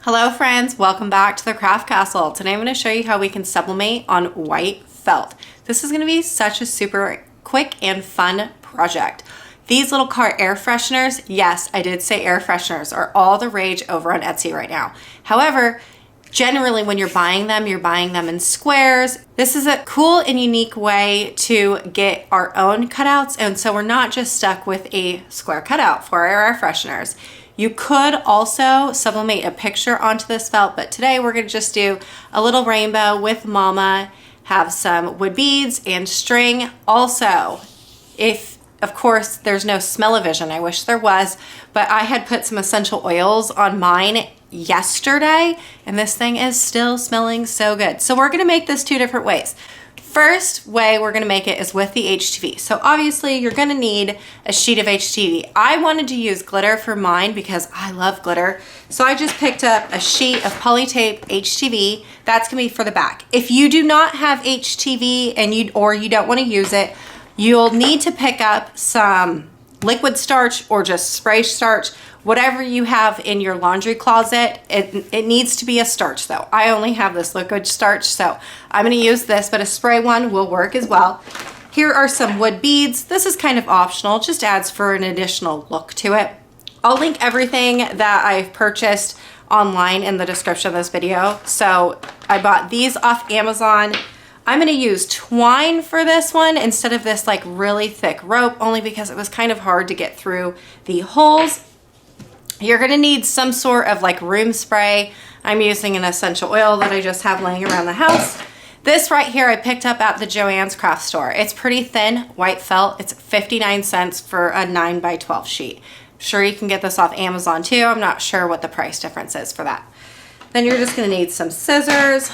Hello friends, welcome back to the Craft Castle. Today I'm going to show you how we can sublimate on white felt. This is going to be such a super quick and fun project. These little car air fresheners, yes, I did say air fresheners, are all the rage over on Etsy right now. However, generally when you're buying them in squares. This is a cool and unique way to get our own cutouts, and so we're not just stuck with a square cutout for our air fresheners. You could also sublimate a picture onto this felt, but today we're going to just do a little rainbow with mama, have some wood beads and string. Also, if of course there's no smell-o-vision, I wish there was, but I had put some essential oils on mine yesterday and this thing is still smelling so good. So we're going to make this two different ways. First way we're going to make it is with the HTV. So obviously you're going to need a sheet of HTV. I wanted to use glitter for mine because I love glitter. So I just picked up a sheet of polytape HTV. That's going to be for the back. If you do not have HTV and you don't want to use it, you'll need to pick up some liquid starch or just spray starch, whatever you have in your laundry closet. It needs to be a starch though. I only have this liquid starch, so I'm going to use this, but a spray one will work as well. Here are some wood beads. This is kind of optional, just adds for an additional look to it. I'll link everything that I've purchased online in the description of this video. So I bought these off Amazon. I'm going to use twine for this one instead of this like really thick rope, only because it was kind of hard to get through the holes. You're going to need some sort of like room spray. I'm using an essential oil that I just have laying around the house. This right here I picked up at the Joann's craft store. It's pretty thin, white felt. It's 59 cents for a 9x12 sheet. I'm sure you can get this off Amazon too. I'm not sure what the price difference is for that. Then you're just going to need some scissors.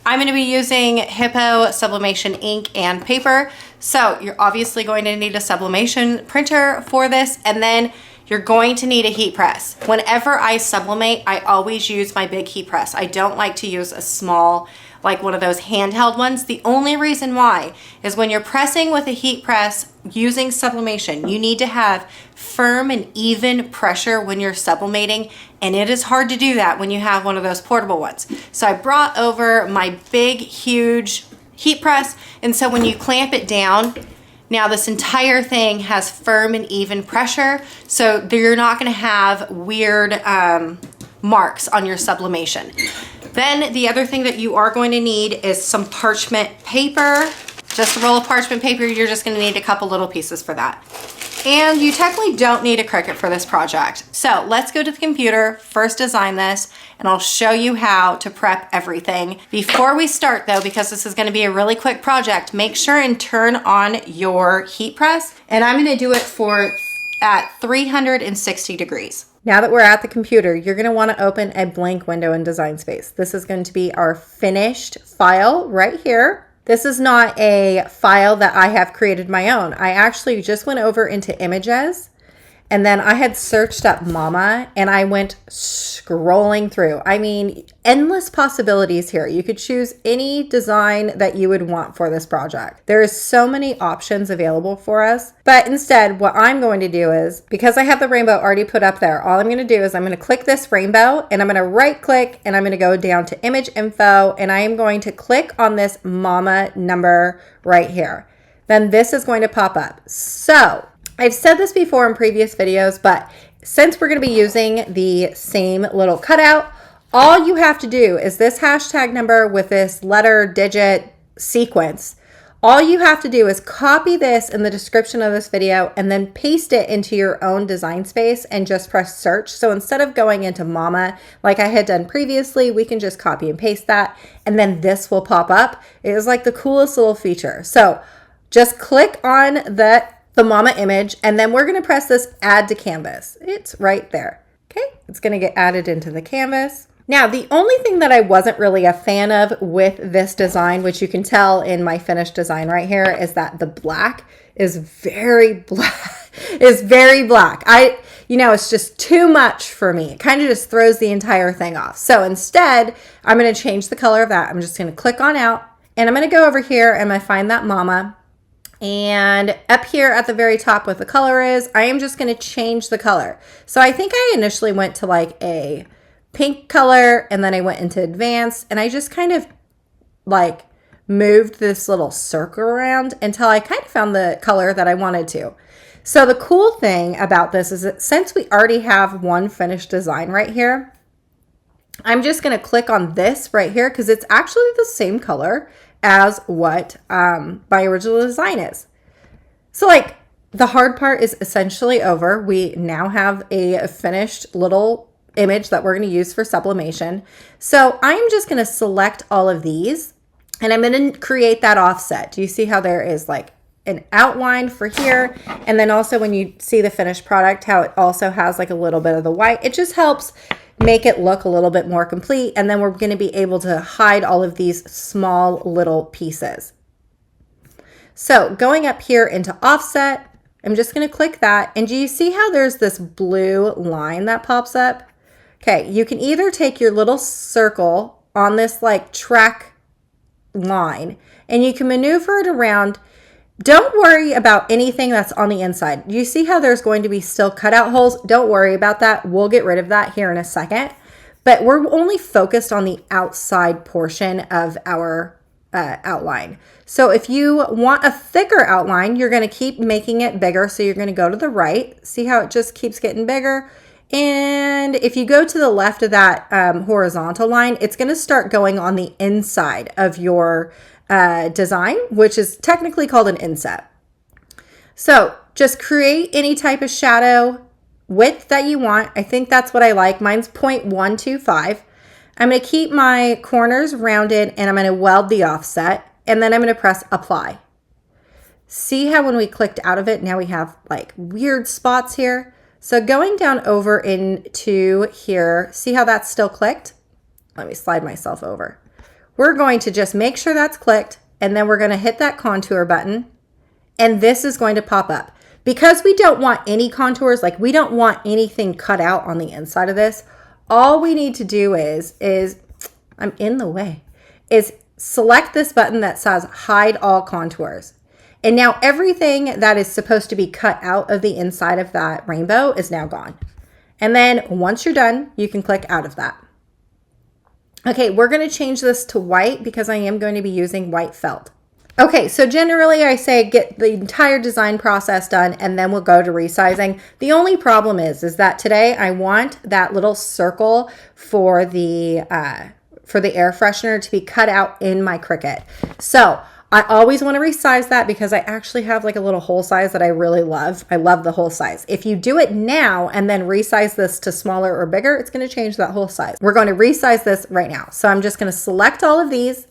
I'm going to be using Hippo sublimation ink and paper. So you're obviously going to need a sublimation printer for this, and then you're going to need a heat press. Whenever I sublimate, I always use my big heat press. I don't like to use a small, like one of those handheld ones. The only reason why is when you're pressing with a heat press using sublimation, you need to have firm and even pressure when you're sublimating, and it is hard to do that when you have one of those portable ones. So I brought over my big, huge heat press, and so when you clamp it down, now this entire thing has firm and even pressure, so you're not going to have weird marks on your sublimation. Then the other thing that you are going to need is some parchment paper. Just a roll of parchment paper. You're just going to need a couple little pieces for that. And you technically don't need a Cricut for this project. So let's go to the computer, first design this, and I'll show you how to prep everything. Before we start though, because this is going to be a really quick project, make sure and turn on your heat press. And I'm going to do it at 360 degrees. Now that we're at the computer, you're going to want to open a blank window in Design Space. This is going to be our finished file right here. This is not a file that I have created my own. I actually just went over into Images, and then I had searched up mama, and I went scrolling through. I mean, endless possibilities here. You could choose any design that you would want for this project. There is so many options available for us, but instead what I'm going to do is, because I have the rainbow already put up there, all I'm going to do is I'm going to click this rainbow, and I'm going to right click, and I'm going to go down to image info, and I am going to click on this mama number right here. Then this is going to pop up. So I've said this before in previous videos, but since we're going to be using the same little cutout, all you have to do is this hashtag number with this letter digit sequence. All you have to do is copy this in the description of this video and then paste it into your own Design Space and just press search. So instead of going into mama like I had done previously, we can just copy and paste that, and then this will pop up. It is like the coolest little feature. So just click on the mama image, and then we're going to press this add to canvas. It's right there. Okay, it's going to get added into the canvas. Now, the only thing that I wasn't really a fan of with this design, which you can tell in my finished design right here, is that the black is very black. It's just too much for me. It kind of just throws the entire thing off. So instead, I'm going to change the color of that. I'm just going to click on out, and I'm going to go over here and I find that mama. And up here at the very top what the color is, I am just going to change the color. So I think I initially went to like a pink color, and then I went into advanced, and I just kind of like moved this little circle around until I kind of found the color that I wanted to. So the cool thing about this is that since we already have one finished design right here, I'm just going to click on this right here because it's actually the same color as what my original design is. So like the hard part is essentially over. We now have a finished little image that we're going to use for sublimation. So I'm just going to select all of these and I'm going to create that offset. Do you see how there is like an outline for here? And then also when you see the finished product, how it also has like a little bit of the white, it just helps make it look a little bit more complete. And then we're going to be able to hide all of these small little pieces. So going up here into offset, I'm just going to click that. And do you see how there's this blue line that pops up? Okay, you can either take your little circle on this like track line and you can maneuver it around. Don't worry about anything that's on the inside. You see how there's going to be still cutout holes? Don't worry about that. We'll get rid of that here in a second. But we're only focused on the outside portion of our outline. So if you want a thicker outline, you're going to keep making it bigger. So you're going to go to the right. See how it just keeps getting bigger? And if you go to the left of that horizontal line, it's going to start going on the inside of your design, which is technically called an inset. So just create any type of shadow width that you want. I think that's what I like. Mine's 0.125. I'm going to keep my corners rounded and I'm going to weld the offset and then I'm going to press apply. See how when we clicked out of it, now we have like weird spots here. So going down over into here, see how that's still clicked? Let me slide myself over. We're going to just make sure that's clicked and then we're going to hit that contour button and this is going to pop up. Because we don't want any contours, like we don't want anything cut out on the inside of this, all we need to do is I'm in the way, is select this button that says hide all contours. And now everything that is supposed to be cut out of the inside of that rainbow is now gone. And then once you're done, you can click out of that. Okay, we're going to change this to white because I am going to be using white felt. Okay, so generally I say get the entire design process done and then we'll go to resizing. The only problem is that today I want that little circle for the air freshener to be cut out in my Cricut. So I always want to resize that because I actually have like a little hole size that I really love. I love the hole size. If you do it now and then resize this to smaller or bigger, it's going to change that hole size. We're going to resize this right now. So I'm just going to select all of these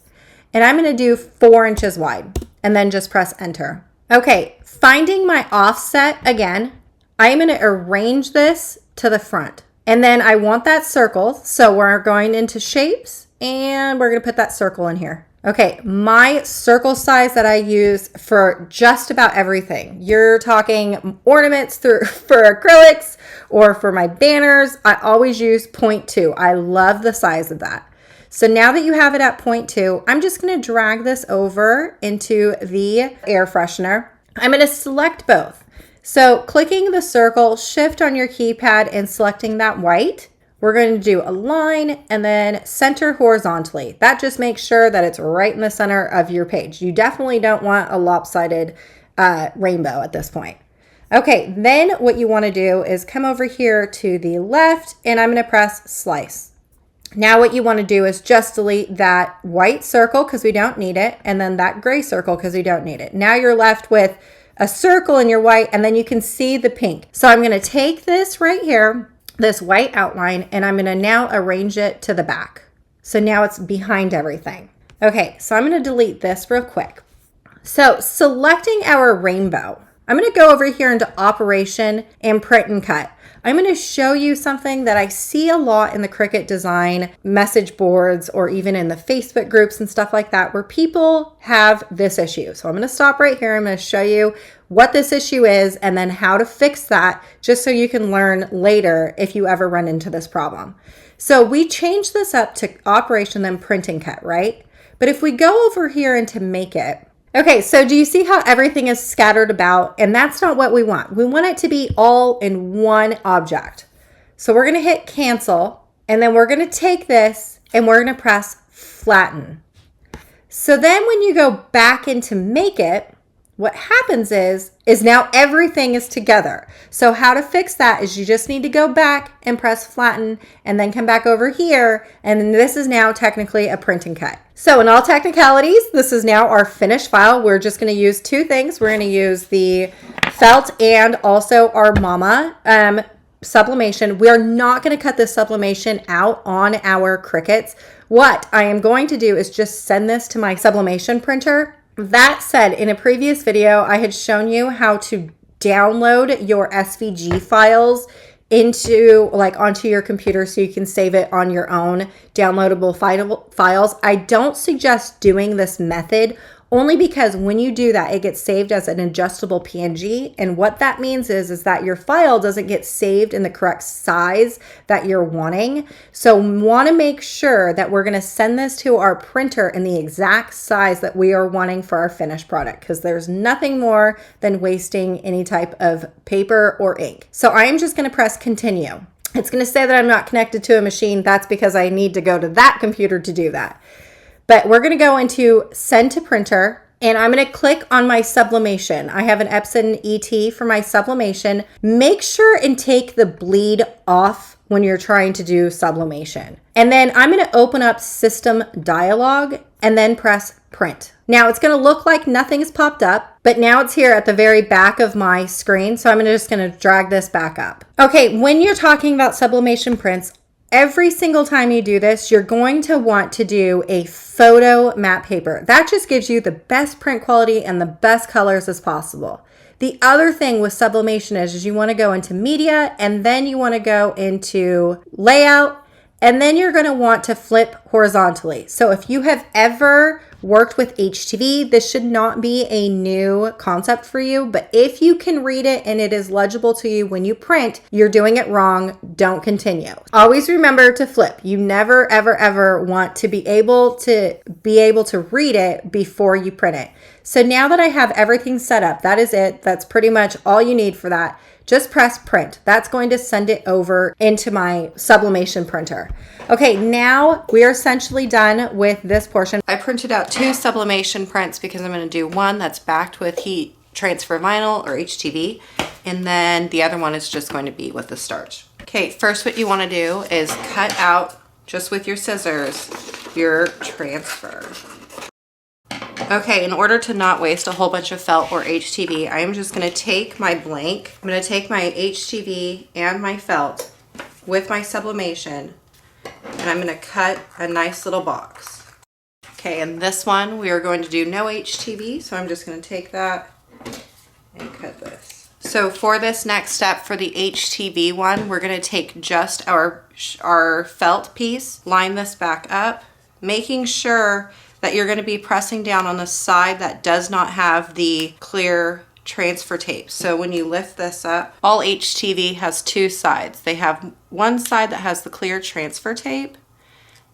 and I'm going to do 4 inches wide and then just press enter. Okay, finding my offset again, I'm going to arrange this to the front. And then I want that circle. So we're going into shapes and we're going to put that circle in here. Okay, my circle size that I use for just about everything. You're talking ornaments for acrylics or for my banners. I always use 0.2. I love the size of that. So now that you have it at 0.2, I'm just going to drag this over into the air freshener. I'm going to select both. So clicking the circle, shift on your keypad and selecting that white. We're going to do a line and then center horizontally. That just makes sure that it's right in the center of your page. You definitely don't want a lopsided rainbow at this point. Okay, then what you want to do is come over here to the left and I'm going to press slice. Now what you want to do is just delete that white circle because we don't need it and then that gray circle because we don't need it. Now you're left with a circle in your white and then you can see the pink. So I'm going to take this right here, this white outline, and I'm going to now arrange it to the back. So now it's behind everything. Okay, so I'm going to delete this real quick. So selecting our rainbow, I'm going to go over here into operation and print and cut. I'm going to show you something that I see a lot in the Cricut design message boards or even in the Facebook groups and stuff like that where people have this issue. So I'm going to stop right here. I'm going to show you what this issue is and then how to fix that just so you can learn later if you ever run into this problem. So we changed this up to operation then print and cut, right? But if we go over here into make it, okay, so do you see how everything is scattered about? And that's not what we want. We want it to be all in one object. So we're going to hit cancel And then we're going to take this and we're going to press flatten. So then when you go back into make it, what happens is now everything is together. So how to fix that is you just need to go back and press flatten and then come back over here. And then this is now technically a print and cut. So in all technicalities, this is now our finished file. We're just going to use two things. We're going to use the felt and also our mama sublimation. We're not going to cut this sublimation out on our Cricuts. What I am going to do is just send this to my sublimation printer. That said, in a previous video, I had shown you how to download your SVG files onto your computer so you can save it on your own downloadable files. I don't suggest doing this method only because when you do that, it gets saved as an adjustable PNG. And what that means is that your file doesn't get saved in the correct size that you're wanting. So want to make sure that we're going to send this to our printer in the exact size that we are wanting for our finished product, because there's nothing more than wasting any type of paper or ink. So I am just going to press continue. It's going to say that I'm not connected to a machine. That's because I need to go to that computer to do that. But we're going to go into send to printer and I'm going to click on my sublimation. I have an Epson ET for my sublimation. Make sure and take the bleed off when you're trying to do sublimation. And then I'm going to open up system dialog and then press print. Now it's going to look like nothing's popped up, but now it's here at the very back of my screen. So I'm just going to drag this back up. Okay, when you're talking about sublimation prints, every single time you do this, you're going to want to do a photo matte paper. That just gives you the best print quality and the best colors as possible. The other thing with sublimation is you want to go into media and then you want to go into layout and then you're going to want to flip horizontally. So if you have ever worked with HTV, this should not be a new concept for you, but if you can read it and it is legible to you when you print, you're doing it wrong. Don't continue. Always remember to flip. You never, ever, ever want to be able to read it before you print it. So now that I have everything set up, that is it. That's pretty much all you need for that. Just press print. That's going to send it over into my sublimation printer. Okay, now we are essentially done with this portion. I printed out 2 sublimation prints because I'm going to do one that's backed with heat transfer vinyl or HTV, and then the other one is just going to be with the starch. Okay, first what you want to do is cut out, just with your scissors, your transfer. Okay, in order to not waste a whole bunch of felt or HTV, I am just going to take my blank, I'm going to take my HTV and my felt with my sublimation, and I'm going to cut a nice little box. Okay, and this one we are going to do no HTV, so I'm just going to take that and cut this. So for this next step, for the HTV one, we're going to take just our felt piece, line this back up, making sure that you're going to be pressing down on the side that does not have the clear transfer tape. So when you lift this up, all HTV has 2 sides. They have one side that has the clear transfer tape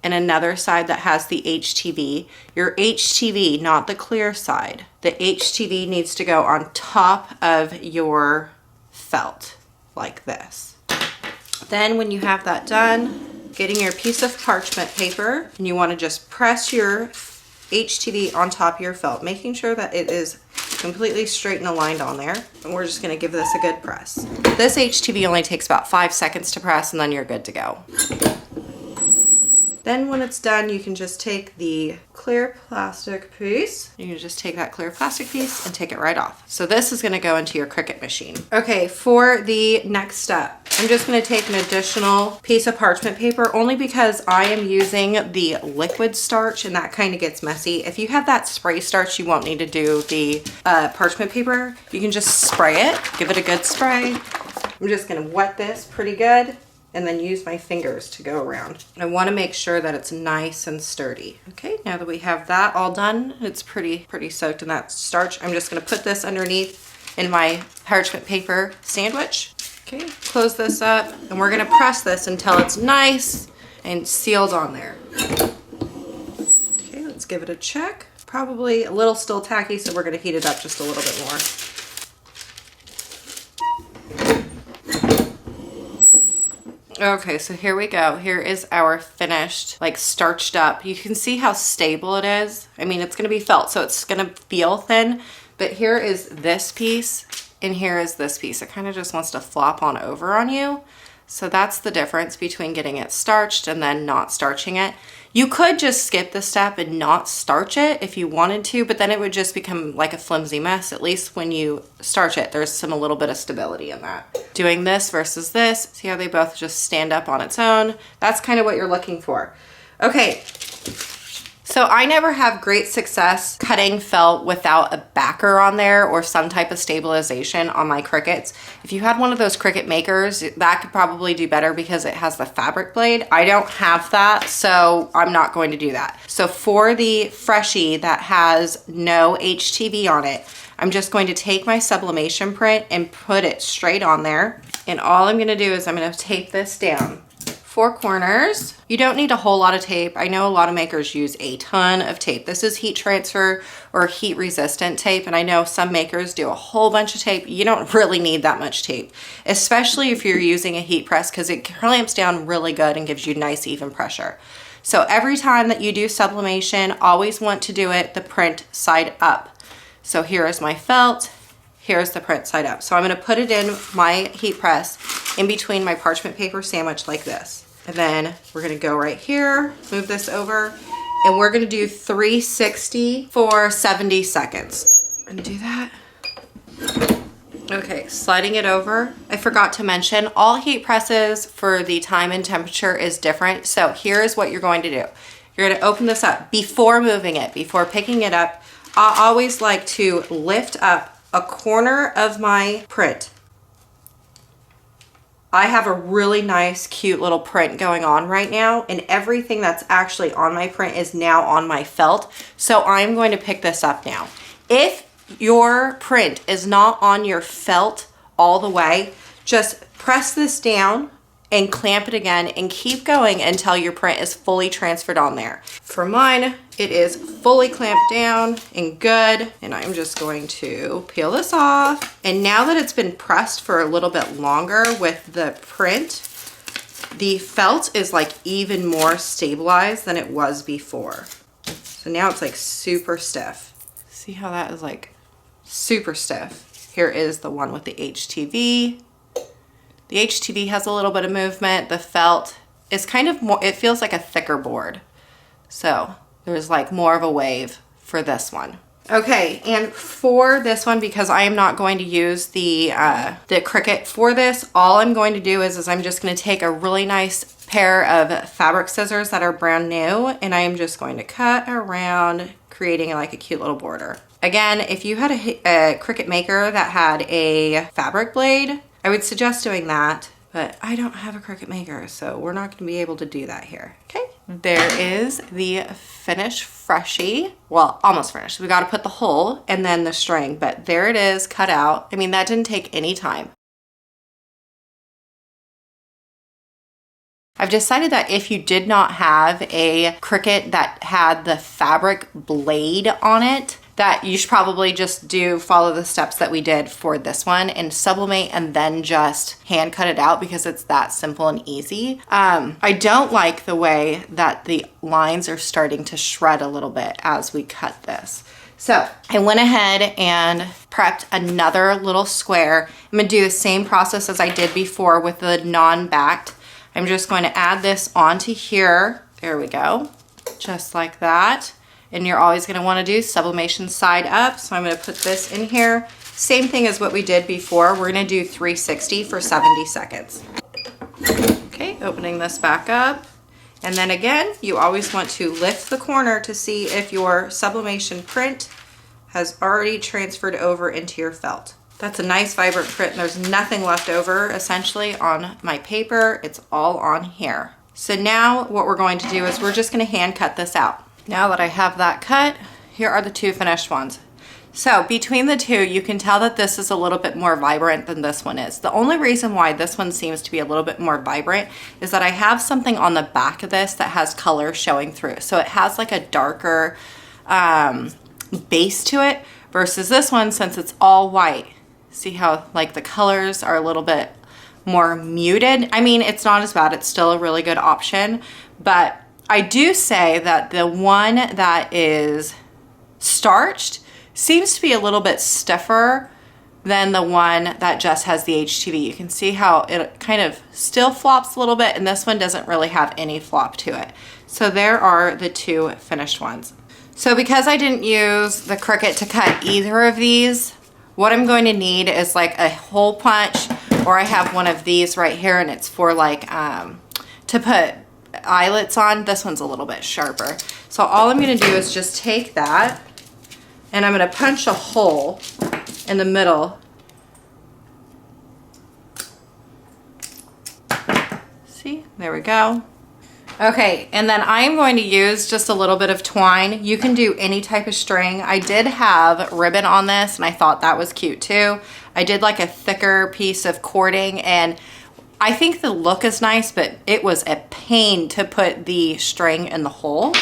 and another side that has the HTV. Your HTV, not the clear side. The HTV needs to go on top of your felt like this. Then when you have that done, getting your piece of parchment paper, and you want to just press your HTV on top of your felt, making sure that it is completely straight and aligned on there. And we're just going to give this a good press. This HTV only takes about 5 seconds to press and then you're good to go. Then when it's done, you can just take the clear plastic piece. You can just take that clear plastic piece and take it right off. So this is going to go into your Cricut machine. Okay, for the next step, I'm just going to take an additional piece of parchment paper only because I am using the liquid starch and that kind of gets messy. If you have that spray starch, you won't need to do the parchment paper. You can just spray it, give it a good spray. I'm just going to wet this pretty good and then use my fingers to go around. I want to make sure that it's nice and sturdy. Okay, now that we have that all done, it's pretty soaked in that starch. I'm just going to put this underneath in my parchment paper sandwich. Okay, close this up, and we're going to press this until it's nice and sealed on there. Okay, let's give it a check. Probably a little still tacky, so we're going to heat it up just a little bit more. Okay, so here we go. Here is our finished, like starched up. You can see how stable it is. I mean, it's gonna be felt, so it's gonna feel thin, but here is this piece and here is this piece. It kind of just wants to flop on over on you. So that's the difference between getting it starched and then not starching it. You could just skip the step and not starch it if you wanted to, but then it would just become like a flimsy mess. At least when you starch it, there's a little bit of stability in that. Doing this versus this, see how they both just stand up on its own? That's kind of what you're looking for. Okay. So I never have great success cutting felt without a backer on there or some type of stabilization on my Cricuts. If you had one of those Cricut makers, that could probably do better because it has the fabric blade. I don't have that, so I'm not going to do that. So for the Freshie that has no HTV on it, I'm just going to take my sublimation print and put it straight on there. And all I'm gonna do is I'm gonna tape this down. 4 corners. You don't need a whole lot of tape. I know a lot of makers use a ton of tape. This is heat transfer or heat resistant tape, and I know some makers do a whole bunch of tape. You don't really need that much tape, especially if you're using a heat press, because it clamps down really good and gives you nice even pressure. So every time that you do sublimation, always want to do it the print side up. So here is my felt. Here's the print side up. So I'm gonna put it in my heat press in between my parchment paper sandwich like this. And then we're gonna go right here, move this over, and we're gonna do 360 for 70 seconds. I'm gonna do that. Okay, sliding it over. I forgot to mention, all heat presses for the time and temperature is different. So here's what you're going to do. You're gonna open this up before moving it, before picking it up. I always like to lift up a corner of my print. I have a really nice, cute little print going on right now, and everything that's actually on my print is now on my felt. So I'm going to pick this up now. If your print is not on your felt all the way, just press this down and clamp it again and keep going until your print is fully transferred on there. For mine, it is fully clamped down and good. And I'm just going to peel this off. And now that it's been pressed for a little bit longer with the print, the felt is like even more stabilized than it was before. So now it's like super stiff. See how that is like super stiff? Here is the one with the HTV. The HTV has a little bit of movement. The felt is kind of more, it feels like a thicker board. So there's like more of a wave for this one. Okay, and for this one, because I am not going to use the Cricut for this, all I'm going to do is I'm just gonna take a really nice pair of fabric scissors that are brand new, and I am just going to cut around, creating like a cute little border. Again, if you had a Cricut maker that had a fabric blade, I would suggest doing that, but I don't have a Cricut maker, so we're not gonna be able to do that here, okay? There is the finished Freshie. Well, almost finished. We gotta put the hole and then the string, but there it is, cut out. I mean, that didn't take any time. I've decided that if you did not have a Cricut that had the fabric blade on it, that you should probably just follow the steps that we did for this one and sublimate and then just hand cut it out, because it's that simple and easy. I don't like the way that the lines are starting to shred a little bit as we cut this. So I went ahead and prepped another little square. I'm gonna do the same process as I did before with the non-backed. I'm just going to add this onto here. There we go, just like that. And you're always gonna wanna do sublimation side up. So I'm gonna put this in here. Same thing as what we did before. We're gonna do 360 for 70 seconds. Okay, opening this back up. And then again, you always want to lift the corner to see if your sublimation print has already transferred over into your felt. That's a nice vibrant print. There's nothing left over essentially on my paper. It's all on here. So now what we're going to do is we're just gonna hand cut this out. Now that I have that cut, here are the 2 finished ones. So between the 2, you can tell that this is a little bit more vibrant than this one is. The only reason why this one seems to be a little bit more vibrant is that I have something on the back of this that has color showing through. So it has like a darker base to it versus this one, since it's all white. See how like the colors are a little bit more muted. I mean, it's not as bad. It's still a really good option, but I do say that the one that is starched seems to be a little bit stiffer than the one that just has the HTV. You can see how it kind of still flops a little bit, and this one doesn't really have any flop to it. So there are the two finished ones. So because I didn't use the Cricut to cut either of these, what I'm going to need is like a hole punch, or I have one of these right here, and it's for like to put eyelets on. This one's a little bit sharper. So all I'm going to do is just take that, and I'm going to punch a hole in the middle. See, there we go. Okay, and then I'm going to use just a little bit of twine. You can do any type of string. I did have ribbon on this, and I thought that was cute too. I did like a thicker piece of cording, and I think the look is nice, but it was a pain to put the string in the hole.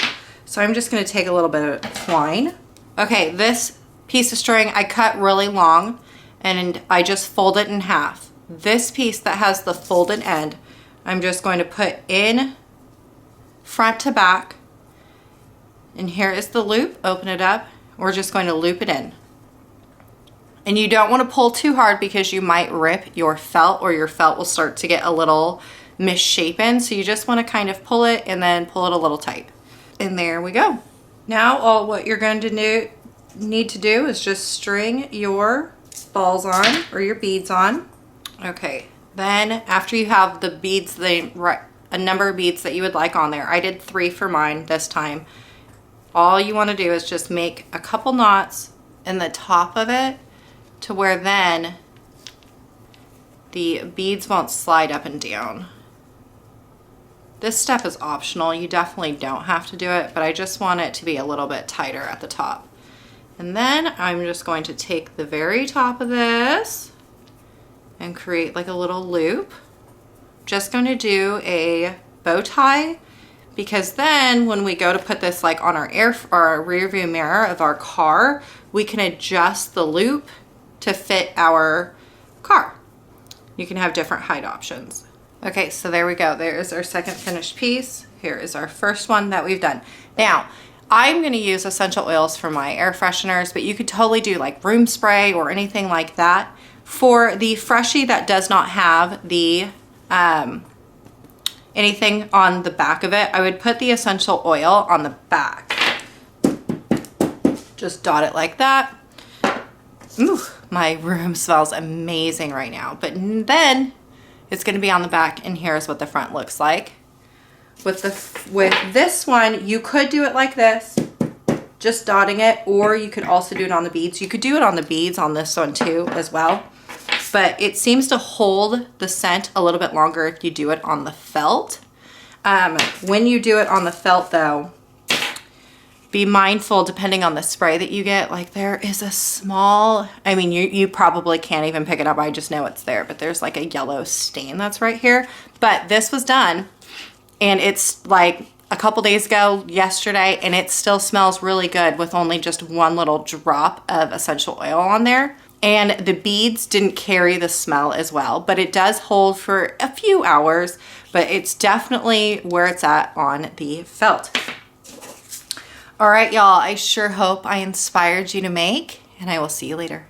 So I'm just going to take a little bit of twine. Okay, this piece of string I cut really long, and I just fold it in half. This piece that has the folded end, I'm just going to put in front to back, and here is the loop. Open it up. We're just going to loop it in, and you don't want to pull too hard because you might rip your felt, or your felt will start to get a little misshapen. So you just want to kind of pull it and then pull it a little tight, and there we go. Now what you're going to need to do is just string your balls on, or your beads on. Okay, then after you have the beads, a number of beads that you would like on there. I did 3 for mine this time. All you want to do is just make a couple knots in the top of it to where then the beads won't slide up and down. This step is optional. You definitely don't have to do it, but I just want it to be a little bit tighter at the top. And then I'm just going to take the very top of this and create like a little loop. Just going to do a bow tie, because then when we go to put this like on our rear view mirror of our car, we can adjust the loop to fit our car. You can have different height options. Okay, so there we go. There is our second finished piece. Here is our first one that we've done. Now, I'm going to use essential oils for my air fresheners, but you could totally do like room spray or anything like that. For the Freshie that does not have the anything on the back of it, I would put the essential oil on the back. Just dot it like that. Ooh, my room smells amazing right now. But then it's going to be on the back, and here's what the front looks like. With this one, you could do it like this, just dotting it, or you could also do it on the beads. You could do it on the beads on this one too as well. But it seems to hold the scent a little bit longer if you do it on the felt. When you do it on the felt though, be mindful depending on the spray that you get. Like there is a small, I mean, you probably can't even pick it up. I just know it's there, but there's like a yellow stain that's right here. But this was done, and it's like a couple days ago, yesterday, and it still smells really good with only just one little drop of essential oil on there. And the beads didn't carry the smell as well, but it does hold for a few hours, but it's definitely where it's at on the felt. All right, y'all, I sure hope I inspired you to make, and I will see you later.